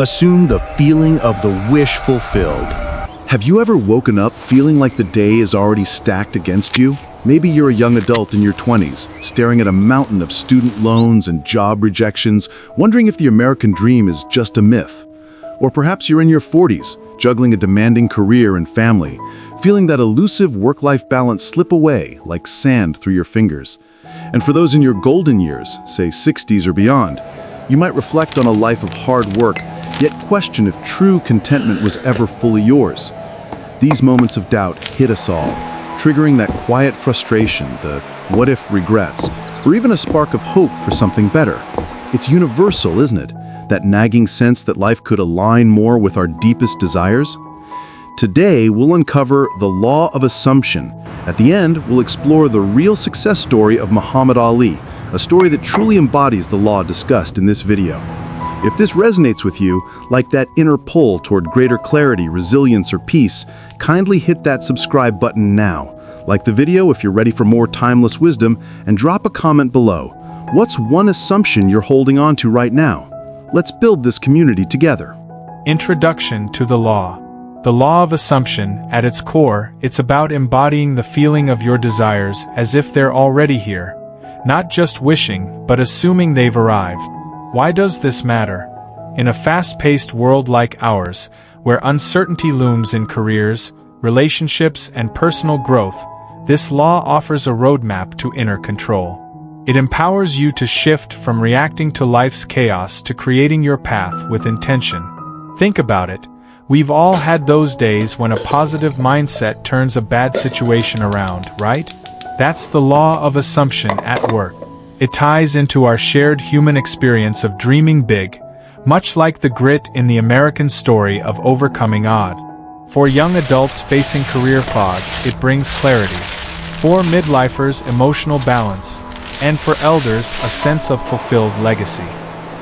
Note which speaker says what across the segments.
Speaker 1: Assume the feeling of the wish fulfilled.
Speaker 2: Have you ever woken up feeling like the day is already stacked against you? Maybe you're a young adult in your 20s, staring at a mountain of student loans and job rejections, wondering if the American dream is just a myth. Or perhaps you're in your 40s, juggling a demanding career and family, feeling that elusive work-life balance slip away like sand through your fingers. And for those in your golden years, say 60s or beyond, you might reflect on a life of hard work, yet question if true contentment was ever fully yours. These moments of doubt hit us all, triggering that quiet frustration, the what-if regrets, or even a spark of hope for something better. It's universal, isn't it? That nagging sense that life could align more with our deepest desires? Today, we'll uncover the law of assumption. At the end, we'll explore the real success story of Muhammad Ali, a story that truly embodies the law discussed in this video. If this resonates with you, like that inner pull toward greater clarity, resilience, or peace, kindly hit that subscribe button now. Like the video if you're ready for more timeless wisdom, and drop a comment below. What's one assumption you're holding on to right now? Let's build this community together.
Speaker 3: Introduction to the law. The law of assumption, at its core, it's about embodying the feeling of your desires as if they're already here. Not just wishing, but assuming they've arrived. Why does this matter? In a fast-paced world like ours, where uncertainty looms in careers, relationships, and personal growth, this law offers a roadmap to inner control. It empowers you to shift from reacting to life's chaos to creating your path with intention. Think about it. We've all had those days when a positive mindset turns a bad situation around, right? That's the law of assumption at work. It ties into our shared human experience of dreaming big, much like the grit in the American story of overcoming odds. For young adults facing career fog, it brings clarity. For midlifers, emotional balance. And for elders, a sense of fulfilled legacy.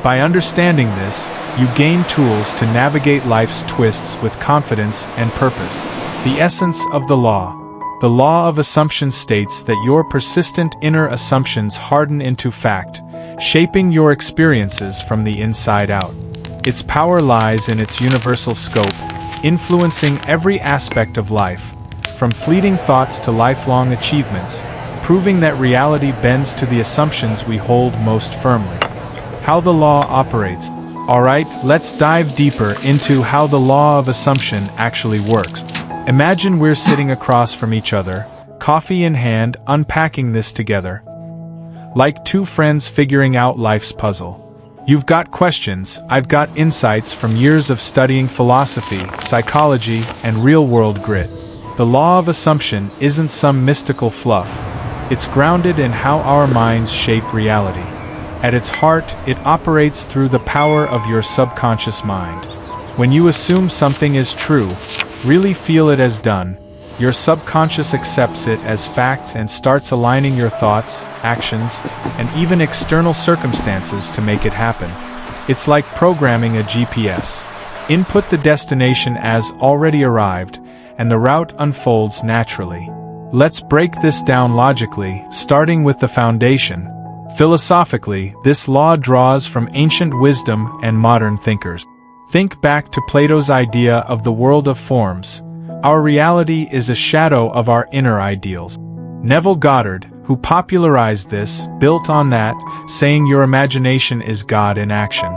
Speaker 3: By understanding this, you gain tools to navigate life's twists with confidence and purpose. The essence of the law. The law of assumption states that your persistent inner assumptions harden into fact, shaping your experiences from the inside out. Its power lies in its universal scope, influencing every aspect of life, from fleeting thoughts to lifelong achievements, proving that reality bends to the assumptions we hold most firmly. How the law operates. Alright, let's dive deeper into how the law of assumption actually works. Imagine we're sitting across from each other, coffee in hand, unpacking this together. Like two friends figuring out life's puzzle. You've got questions, I've got insights from years of studying philosophy, psychology, and real-world grit. The law of assumption isn't some mystical fluff. It's grounded in how our minds shape reality. At its heart, it operates through the power of your subconscious mind. When you assume something is true, really feel it as done, your subconscious accepts it as fact and starts aligning your thoughts, actions, and even external circumstances to make it happen. It's like programming a GPS. Input the destination as already arrived, and the route unfolds naturally. Let's break this down logically, starting with the foundation. Philosophically, this law draws from ancient wisdom and modern thinkers. Think back to Plato's idea of the world of forms. Our reality is a shadow of our inner ideals. Neville Goddard, who popularized this, built on that, saying your imagination is God in action.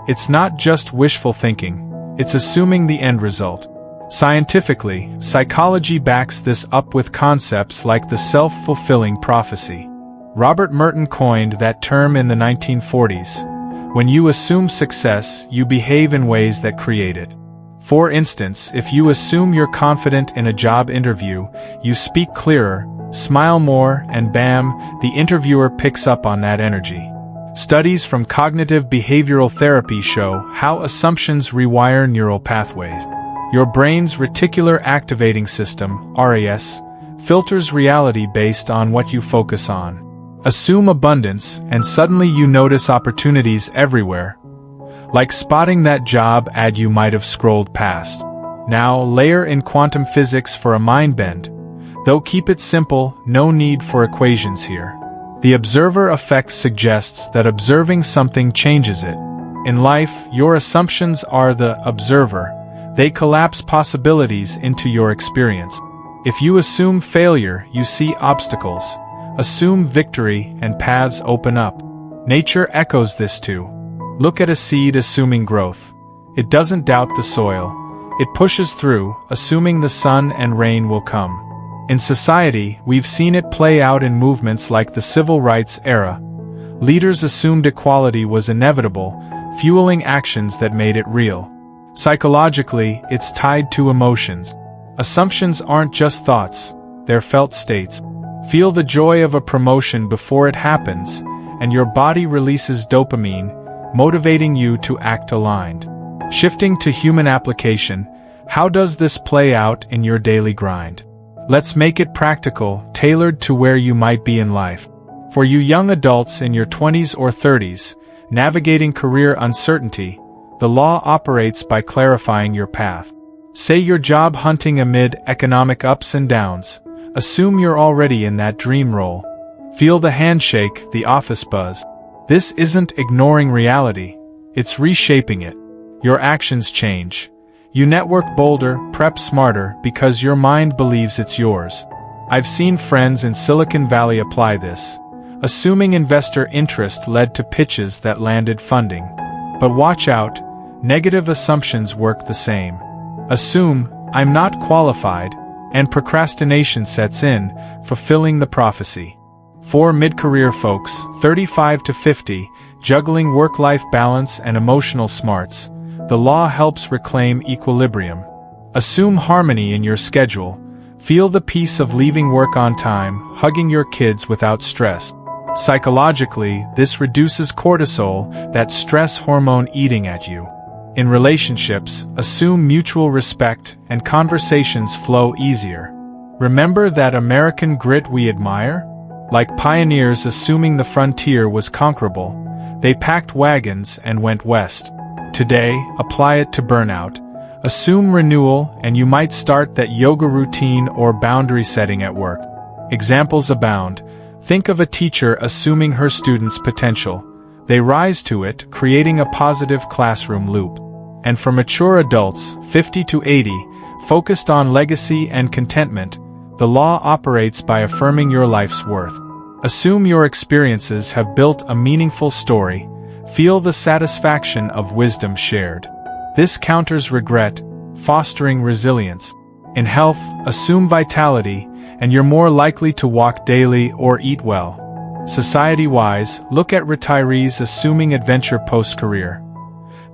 Speaker 3: It's not just wishful thinking, it's assuming the end result. Scientifically, psychology backs this up with concepts like the self-fulfilling prophecy. Robert Merton coined that term in the 1940s. When you assume success, you behave in ways that create it. For instance, if you assume you're confident in a job interview, you speak clearer, smile more, and bam, the interviewer picks up on that energy. Studies from cognitive behavioral therapy show how assumptions rewire neural pathways. Your brain's reticular activating system, RAS, filters reality based on what you focus on. Assume abundance, and suddenly you notice opportunities everywhere. Like spotting that job ad you might have scrolled past. Now layer in quantum physics for a mind bend. Though keep it simple, no need for equations here. The observer effect suggests that observing something changes it. In life, your assumptions are the observer. They collapse possibilities into your experience. If you assume failure, you see obstacles. Assume victory, and paths open up. Nature echoes this too. Look at a seed assuming growth. It doesn't doubt the soil. It pushes through, assuming the sun and rain will come. In society, we've seen it play out in movements like the civil rights era. Leaders assumed equality was inevitable, fueling actions that made it real. Psychologically, it's tied to emotions. Assumptions aren't just thoughts, they're felt states. Feel the joy of a promotion before it happens, and your body releases dopamine, motivating you to act aligned. Shifting to human application, how does this play out in your daily grind? Let's make it practical, tailored to where you might be in life. For you young adults in your 20s or 30s, navigating career uncertainty, the law operates by clarifying your path. Say you're job hunting amid economic ups and downs. Assume you're already in that dream role. Feel the handshake, the office buzz. This isn't ignoring reality, it's reshaping it. Your actions change. You network bolder, prep smarter, because your mind believes it's yours. I've seen friends in Silicon Valley apply this. Assuming investor interest led to pitches that landed funding. But watch out, negative assumptions work the same. Assume, I'm not qualified, and procrastination sets in, fulfilling the prophecy. For mid-career folks, 35 to 50, juggling work-life balance and emotional smarts, the law helps reclaim equilibrium. Assume harmony in your schedule. Feel the peace of leaving work on time, hugging your kids without stress. Psychologically, this reduces cortisol, that stress hormone eating at you. In relationships, assume mutual respect and conversations flow easier. Remember that American grit we admire? Like pioneers assuming the frontier was conquerable, they packed wagons and went west. Today, apply it to burnout. Assume renewal, and you might start that yoga routine or boundary setting at work. Examples abound. Think of a teacher assuming her students' potential. They rise to it, creating a positive classroom loop. And for mature adults, 50 to 80, focused on legacy and contentment, the law operates by affirming your life's worth. Assume your experiences have built a meaningful story. Feel the satisfaction of wisdom shared. This counters regret, fostering resilience. In health, assume vitality, and you're more likely to walk daily or eat well. Society-wise, look at retirees assuming adventure post-career.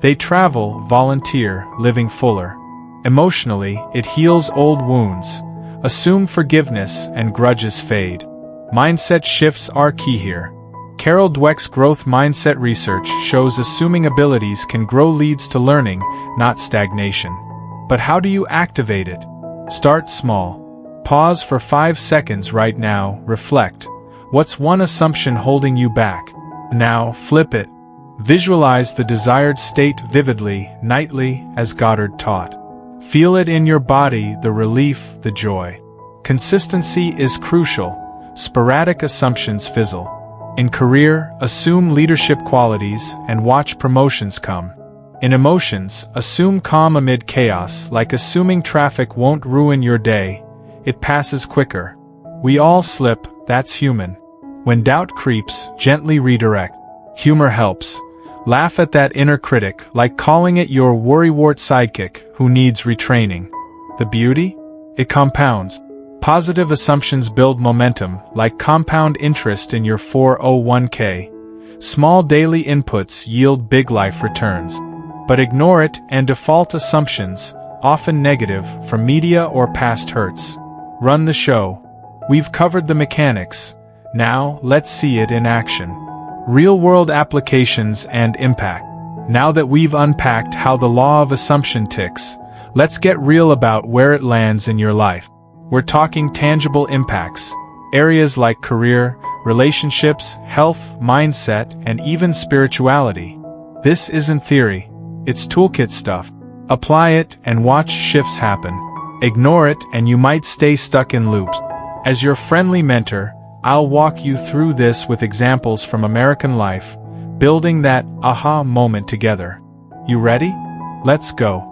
Speaker 3: They travel, volunteer, living fuller. Emotionally, it heals old wounds. Assume forgiveness and grudges fade. Mindset shifts are key here. Carol Dweck's growth mindset research shows assuming abilities can grow leads to learning, not stagnation. But how do you activate it? Start small. Pause for 5 seconds right now, reflect. What's one assumption holding you back? Now, flip it. Visualize the desired state vividly, nightly, as Goddard taught. Feel it in your body, the relief, the joy. Consistency is crucial. Sporadic assumptions fizzle. In career, assume leadership qualities and watch promotions come. In emotions, assume calm amid chaos, like assuming traffic won't ruin your day. It passes quicker. We all slip, that's human. When doubt creeps, gently redirect. Humor helps. Laugh at that inner critic, like calling it your worrywart sidekick who needs retraining. The beauty? It compounds. Positive assumptions build momentum, like compound interest in your 401k. Small daily inputs yield big life returns. But ignore it and default assumptions, often negative, from media or past hurts. Run the show. We've covered the mechanics. Now, let's see it in action. Real-world applications and impact. Now that we've unpacked how the law of assumption ticks, let's get real about where it lands in your life. We're talking tangible impacts, areas like career, relationships, health, mindset, and even spirituality. This isn't theory, it's toolkit stuff. Apply it and watch shifts happen. Ignore it and you might stay stuck in loops. As your friendly mentor, I'll walk you through this with examples from American life, building that aha moment together. You ready? Let's go.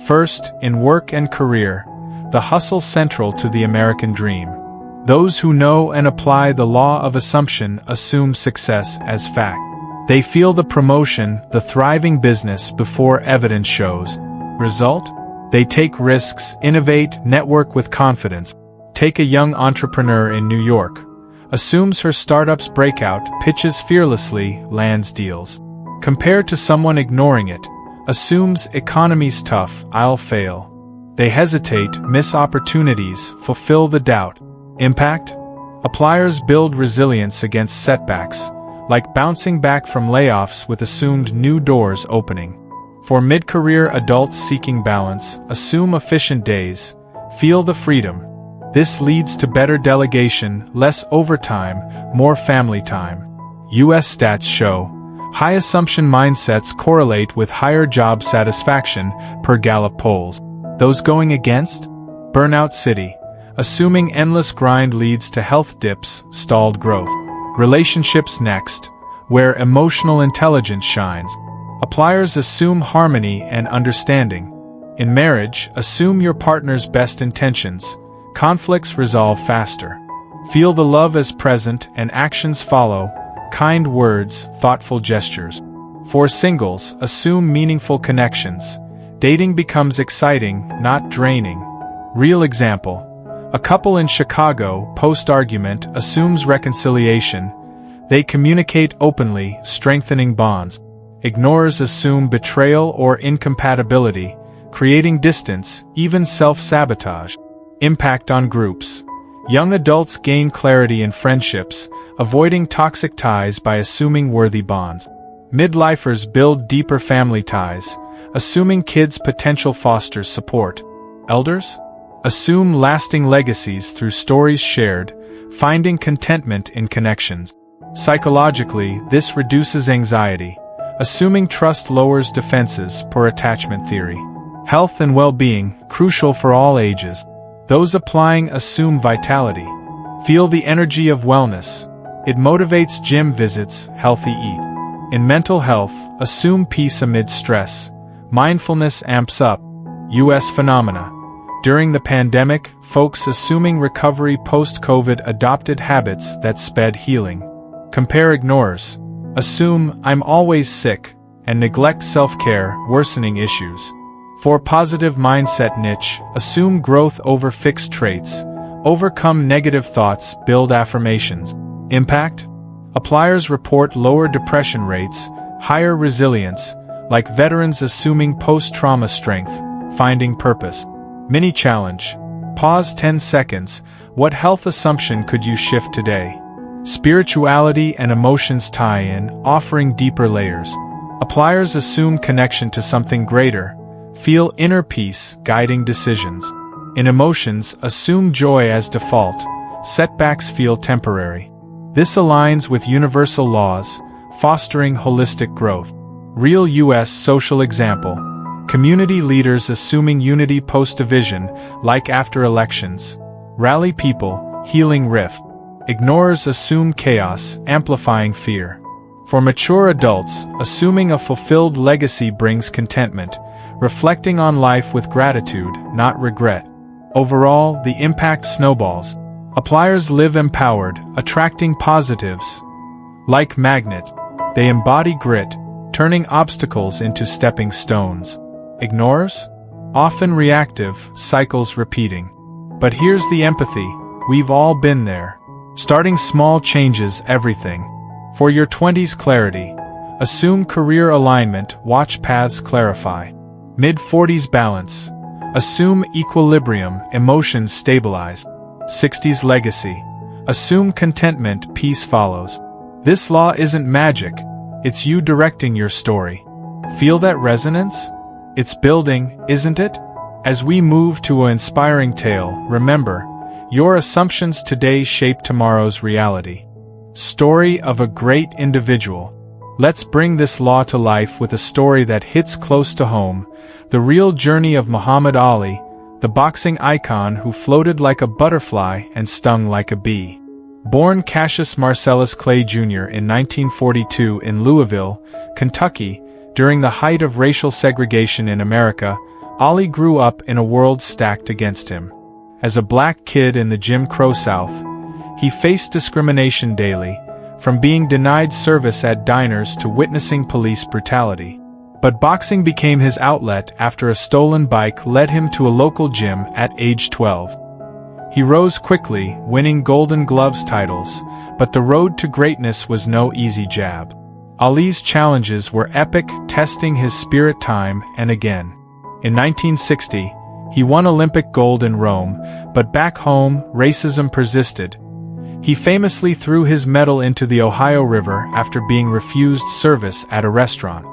Speaker 3: First, in work and career, the hustle central to the American dream. Those who know and apply the law of assumption assume success as fact. They feel the promotion, the thriving business before evidence shows. Result? They take risks, innovate, network with confidence. Take a young entrepreneur in New York. Assumes her startup's breakout, pitches fearlessly, lands deals. Compared to someone ignoring it. Assumes economy's tough, I'll fail. They hesitate, miss opportunities, fulfill the doubt. Impact? Appliers build resilience against setbacks, like bouncing back from layoffs with assumed new doors opening. For mid-career adults seeking balance, assume efficient days, feel the freedom. This leads to better delegation, less overtime, more family time. US stats show high assumption mindsets correlate with higher job satisfaction per Gallup polls. Those going against? Burnout City. Assuming endless grind leads to health dips, stalled growth. Relationships next, where emotional intelligence shines. Appliers assume harmony and understanding. In marriage, assume your partner's best intentions. Conflicts resolve faster. Feel the love as present and actions follow. Kind words, thoughtful gestures. For singles, assume meaningful connections. Dating becomes exciting, not draining. Real example. A couple in Chicago, post-argument, assumes reconciliation. They communicate openly, strengthening bonds. Ignorers assume betrayal or incompatibility, creating distance, even self-sabotage. Impact on groups. Young adults gain clarity in friendships, avoiding toxic ties by assuming worthy bonds. Midlifers build deeper family ties, assuming kids' potential fosters support. Elders? Assume lasting legacies through stories shared, finding contentment in connections. Psychologically, this reduces anxiety. Assuming trust lowers defenses per attachment theory. Health and well-being, crucial for all ages. Those applying assume vitality. Feel the energy of wellness. It motivates gym visits, healthy eat. In mental health, assume peace amid stress. Mindfulness amps up. US phenomena. During the pandemic, folks assuming recovery post-COVID adopted habits that sped healing. Compare ignorers. Assume I'm always sick, and neglect self-care, worsening issues. For positive mindset niche, assume growth over fixed traits. Overcome negative thoughts, build affirmations. Impact? Appliers report lower depression rates, higher resilience, like veterans assuming post-trauma strength, finding purpose. Mini challenge. Pause 10 seconds. What health assumption could you shift today? Spirituality and emotions tie in, offering deeper layers. Appliers assume connection to something greater. Feel inner peace, guiding decisions. In emotions, assume joy as default. Setbacks feel temporary. This aligns with universal laws, fostering holistic growth. Real US social example. Community leaders assuming unity post-division, like after elections. Rally people, healing rift. Ignorers assume chaos, amplifying fear. For mature adults, assuming a fulfilled legacy brings contentment, reflecting on life with gratitude, not regret. Overall, the impact snowballs. Appliers live empowered, attracting positives. Like magnet, they embody grit, turning obstacles into stepping stones. Ignorers? Often reactive, cycles repeating. But here's the empathy, we've all been there. Starting small changes everything. For your 20s clarity, assume career alignment, watch paths clarify. Mid-40s balance, assume equilibrium, emotions stabilize. 60s legacy, assume contentment, peace follows. This law isn't magic, it's you directing your story. Feel that resonance? It's building, isn't it? As we move to an inspiring tale, remember, your assumptions today shape tomorrow's reality. Story of a great individual. Let's bring this law to life with a story that hits close to home, the real journey of Muhammad Ali, the boxing icon who floated like a butterfly and stung like a bee. Born Cassius Marcellus Clay Jr. in 1942 in Louisville, Kentucky, during the height of racial segregation in America, Ollie grew up in a world stacked against him. As a black kid in the Jim Crow South, he faced discrimination daily, from being denied service at diners to witnessing police brutality. But boxing became his outlet after a stolen bike led him to a local gym at age 12. He rose quickly, winning Golden Gloves titles, but the road to greatness was no easy jab. Ali's challenges were epic, testing his spirit time and again. In 1960, he won Olympic gold in Rome, but back home, racism persisted. He famously threw his medal into the Ohio River after being refused service at a restaurant.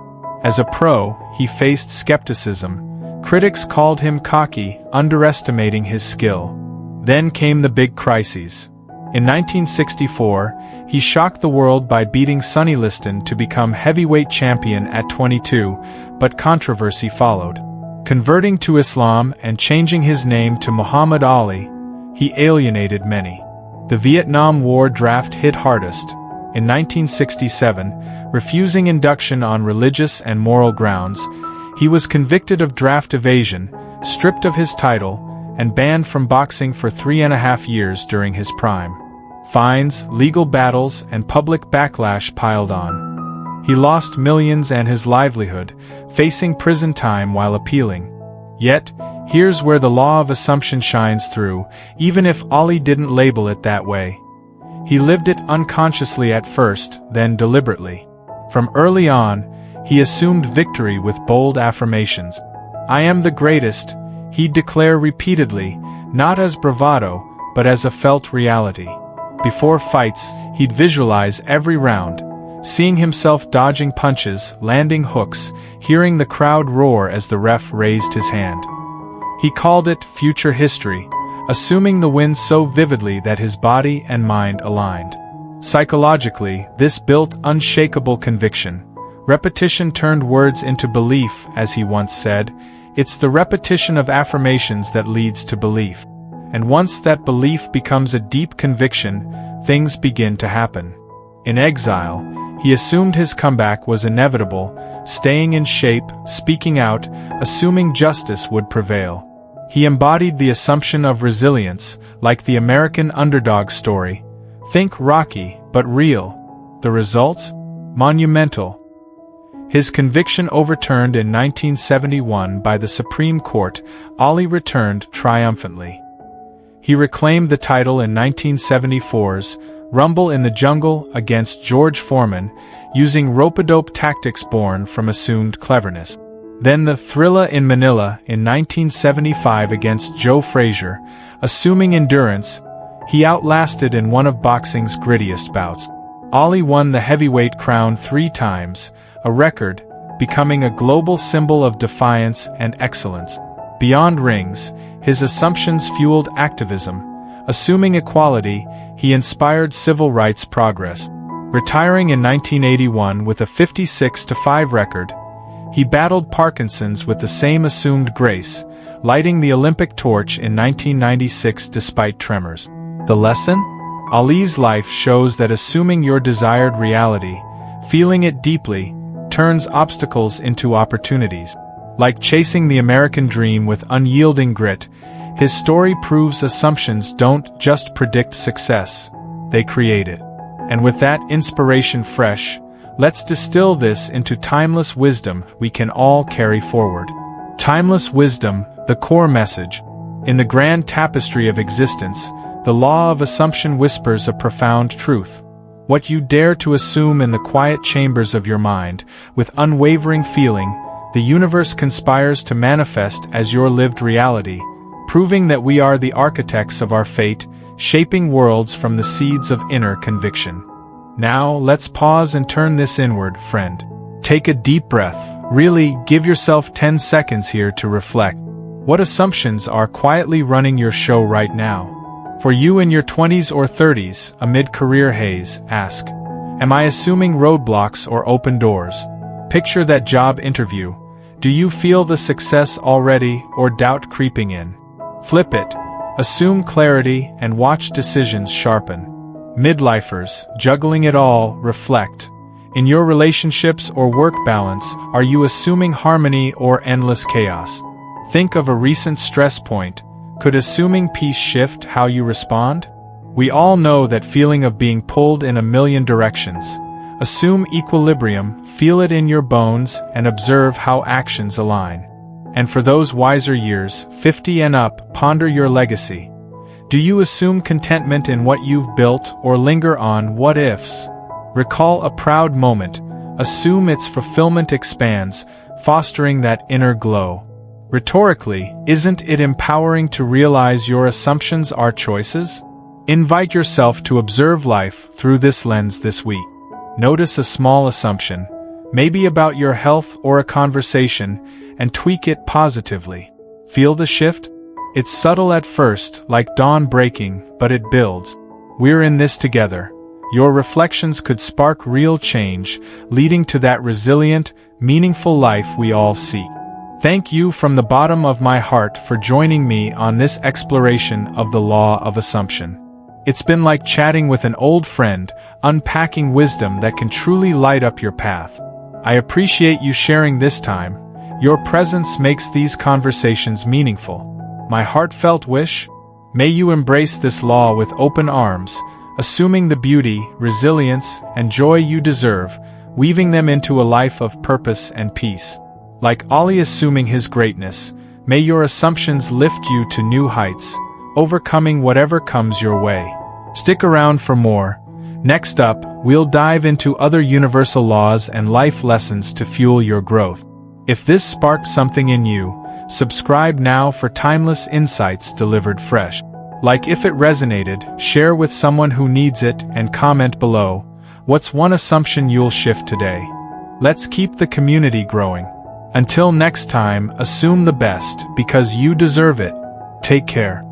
Speaker 3: As a pro, he faced skepticism. Critics called him cocky, underestimating his skill. Then came the big crises. In 1964, he shocked the world by beating Sonny Liston to become heavyweight champion at 22, but controversy followed. Converting to Islam and changing his name to Muhammad Ali, he alienated many. The Vietnam War draft hit hardest. In 1967, refusing induction on religious and moral grounds, he was convicted of draft evasion, stripped of his title, and banned from boxing for 3.5 years during his prime. Fines, legal battles, and public backlash piled on. He lost millions and his livelihood, facing prison time while appealing. Yet, here's where the law of assumption shines through, even if Ali didn't label it that way. He lived it unconsciously at first, then deliberately. From early on, he assumed victory with bold affirmations. "I am the greatest," he'd declare repeatedly, not as bravado, but as a felt reality. Before fights, he'd visualize every round, seeing himself dodging punches, landing hooks, hearing the crowd roar as the ref raised his hand. He called it future history, assuming the win so vividly that his body and mind aligned. Psychologically, this built unshakable conviction. Repetition turned words into belief, as he once said. It's the repetition of affirmations that leads to belief. And once that belief becomes a deep conviction, things begin to happen. In exile, he assumed his comeback was inevitable, staying in shape, speaking out, assuming justice would prevail. He embodied the assumption of resilience, like the American underdog story. Think Rocky, but real. The results? Monumental. His conviction overturned in 1971 by the Supreme Court, Ali returned triumphantly. He reclaimed the title in 1974's Rumble in the Jungle against George Foreman, using rope-a-dope tactics born from assumed cleverness. Then the Thrilla in Manila in 1975 against Joe Frazier, assuming endurance, he outlasted in one of boxing's grittiest bouts. Ali won the heavyweight crown 3 times, a record, becoming a global symbol of defiance and excellence. Beyond rings, his assumptions fueled activism. Assuming equality, he inspired civil rights progress. Retiring in 1981 with a 56-5 record, he battled Parkinson's with the same assumed grace, lighting the Olympic torch in 1996 despite tremors. The lesson? Ali's life shows that assuming your desired reality, feeling it deeply, turns obstacles into opportunities. Like chasing the American dream with unyielding grit, his story proves assumptions don't just predict success, they create it. And with that inspiration fresh, let's distill this into timeless wisdom we can all carry forward. Timeless wisdom, the core message. In the grand tapestry of existence, the law of assumption whispers a profound truth. What you dare to assume in the quiet chambers of your mind, with unwavering feeling, the universe conspires to manifest as your lived reality, proving that we are the architects of our fate, shaping worlds from the seeds of inner conviction. Now, let's pause and turn this inward, friend. Take a deep breath. Really, give yourself 10 seconds here to reflect. What assumptions are quietly running your show right now? For you in your 20s or 30s, amid career haze, ask, am I assuming roadblocks or open doors? Picture that job interview. Do you feel the success already or doubt creeping in? Flip it. Assume clarity and watch decisions sharpen. Midlifers, juggling it all, reflect. In your relationships or work balance, are you assuming harmony or endless chaos? Think of a recent stress point. Could assuming peace shift how you respond? We all know that feeling of being pulled in a million directions. Assume equilibrium, feel it in your bones, and observe how actions align. And for those wiser years, 50 and up, ponder your legacy. Do you assume contentment in what you've built or linger on what-ifs? Recall a proud moment, assume its fulfillment expands, fostering that inner glow. Rhetorically, isn't it empowering to realize your assumptions are choices? Invite yourself to observe life through this lens this week. Notice a small assumption, maybe about your health or a conversation, and tweak it positively. Feel the shift? It's subtle at first, like dawn breaking, but it builds. We're in this together. Your reflections could spark real change, leading to that resilient, meaningful life we all seek. Thank you from the bottom of my heart for joining me on this exploration of the law of assumption. It's been like chatting with an old friend, unpacking wisdom that can truly light up your path. I appreciate you sharing this time. Your presence makes these conversations meaningful. My heartfelt wish? May you embrace this law with open arms, assuming the beauty, resilience, and joy you deserve, weaving them into a life of purpose and peace. Like Ali assuming his greatness, may your assumptions lift you to new heights, overcoming whatever comes your way. Stick around for more. Next up, we'll dive into other universal laws and life lessons to fuel your growth. If this sparked something in you, subscribe now for timeless insights delivered fresh. Like if it resonated, share with someone who needs it and comment below. What's one assumption you'll shift today? Let's keep the community growing. Until next time, assume the best because you deserve it. Take care.